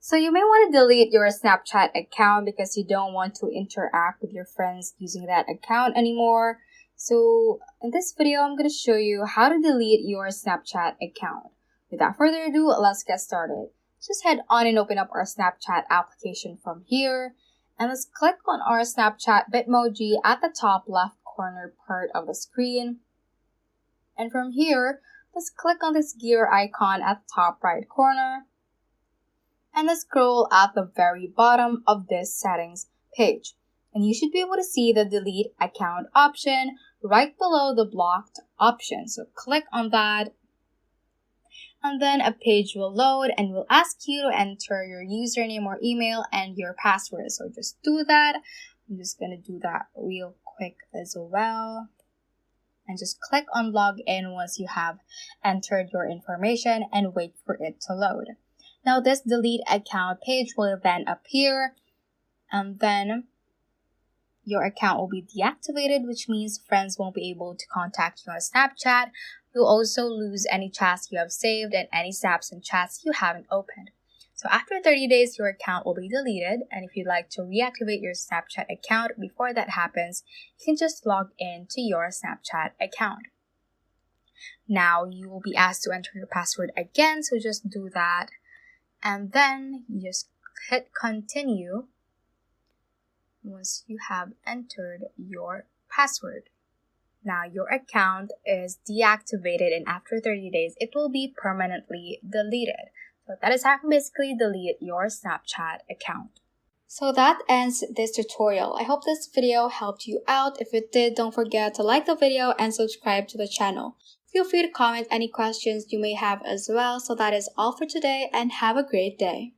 So you may want to delete your Snapchat account because you don't want to interact with your friends using that account anymore. So in this video, I'm going to show you how to delete your Snapchat account. Without further ado, let's get started. Just head on and open up our Snapchat application from here. And let's click on our Snapchat Bitmoji at the top left corner part of the screen. And from here, let's click on this gear icon at the top right corner. And let's scroll at the very bottom of this settings page. And you should be able to see the delete account option right below the blocked option. So click on that. And then a page will load and will ask you to enter your username or email and your password. So just do that. I'm just going to do that real quick as well. And just click on login once you have entered your information and wait for it to load. Now this delete account page will then appear, and then your account will be deactivated, which means friends won't be able to contact you on Snapchat. You'll also lose any chats you have saved and any snaps and chats you haven't opened. So after 30 days, your account will be deleted, and if you'd like to reactivate your Snapchat account before that happens, you can just log in to your Snapchat account. Now you will be asked to enter your password again, so just do that. And then you just hit continue once you have entered your password. Now your account is deactivated, and after 30 days, it will be permanently deleted. So that is how you can basically delete your Snapchat account. So that ends this tutorial. I hope this video helped you out. If it did, don't forget to like the video and subscribe to the channel. Feel free to comment any questions you may have as well. So that is all for today, and have a great day.